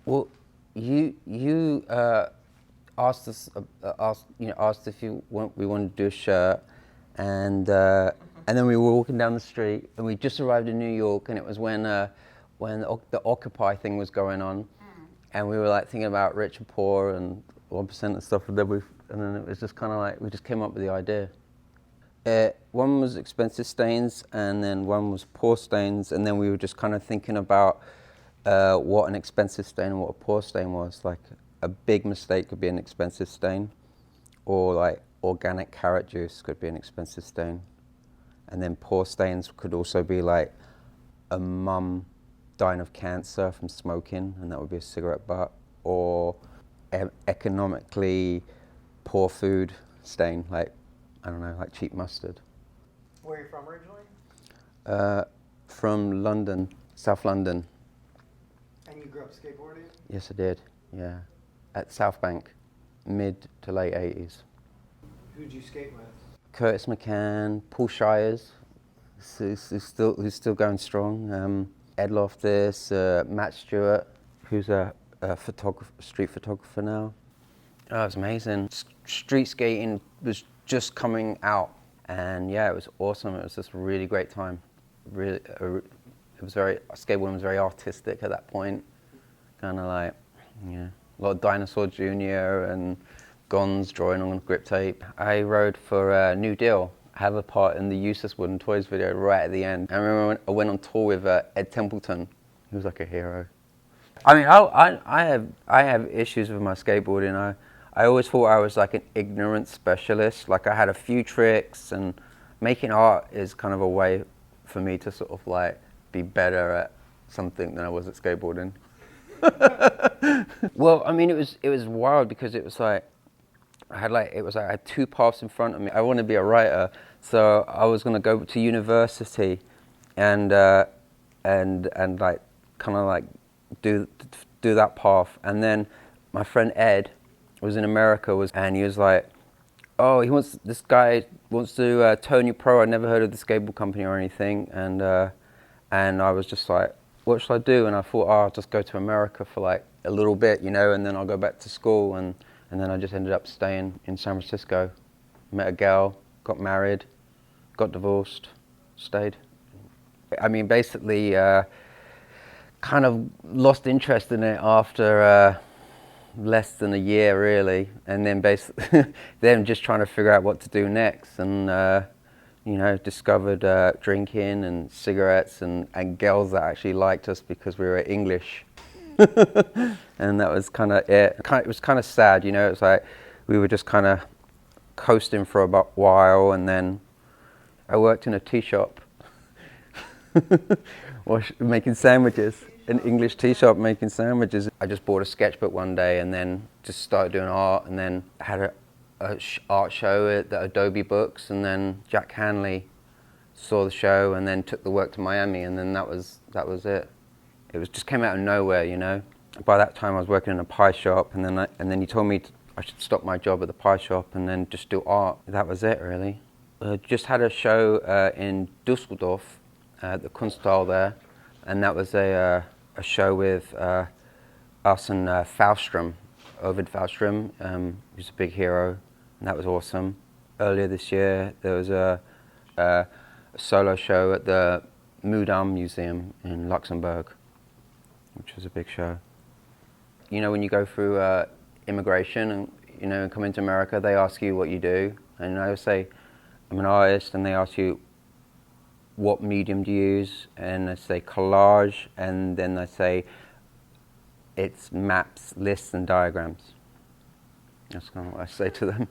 Well, you asked us asked if we wanted to do a shirt, and then we were walking down the street, and we just arrived in New York, and it was when the Occupy thing was going on, and we were like thinking about rich and poor and 1% and stuff, and then it was just kind of like we just came up with the idea. One was expensive stains, and then one was poor stains, and then we were just kind of thinking about what an expensive stain and what a poor stain was. Like a big mistake could be an expensive stain, or like organic carrot juice could be an expensive stain. And then poor stains could also be like a mum dying of cancer from smoking, and that would be a cigarette butt, or economically poor food stain, like, I don't know, like cheap mustard. Where are you from originally? From London, South London. And you grew up skateboarding? Yes, I did, yeah. At South Bank, mid to late 80s. Who'd you skate with? Curtis McCann, Paul Shires, who's still going strong. Ed Loftus, Matt Stewart, who's a street photographer now. Oh, it was amazing. Street skating was just coming out, and yeah, it was awesome. It was just a really great time. Really, skateboarding was very artistic at that point. Kind of like, yeah, a lot of Dinosaur Jr. and Gons drawing on grip tape. I rode for New Deal. I have a part in the Useless Wooden Toys video right at the end. I remember when I went on tour with Ed Templeton. He was like a hero. I mean, I have issues with my skateboarding. I always thought I was like an ignorant specialist. Like I had a few tricks, and making art is kind of a way for me to sort of like be better at something than I was at skateboarding. Well, I mean, it was wild because it was like I had two paths in front of me. I wanted to be a writer, so I was going to go to university and like kind of like do that path. And then my friend Ed was in America, and he was like, oh, this guy wants to turn you pro. I'd never heard of the skateboard company or anything, and I was just like, what should I do? And I thought, oh, I'll just go to America for like a little bit, you know, and then I'll go back to school. And then I just ended up staying in San Francisco. Met a girl, got married, got divorced, stayed. I mean, basically, kind of lost interest in it after less than a year, really. And then basically, then just trying to figure out what to do next. And, you know, discovered drinking and cigarettes and girls that actually liked us because we were English. And that was kind of it. It was kind of sad, you know. It was like we were just kind of coasting for a while, and then I worked in a tea shop, making sandwiches. An English tea shop making sandwiches. I just bought a sketchbook one day, and then just started doing art, and then had a art show at the Adobe Books, and then Jack Hanley saw the show, and then took the work to Miami, and then that was it. It just came out of nowhere, you know. By that time, I was working in a pie shop, and then he told me I should stop my job at the pie shop and then just do art. That was it, really. Just had a show in Dusseldorf, at the Kunsthalle there, and that was a show with us and Faustrom, Ovid Faustrom, who's a big hero, and that was awesome. Earlier this year, there was a solo show at the Moudam Museum in Luxembourg, which was a big show. You know, when you go through immigration and, you know, come into America, they ask you what you do. And I would say, I'm an artist, and they ask you, what medium do you use? And I say collage, and then I say, it's maps, lists, and diagrams. That's kind of what I say to them.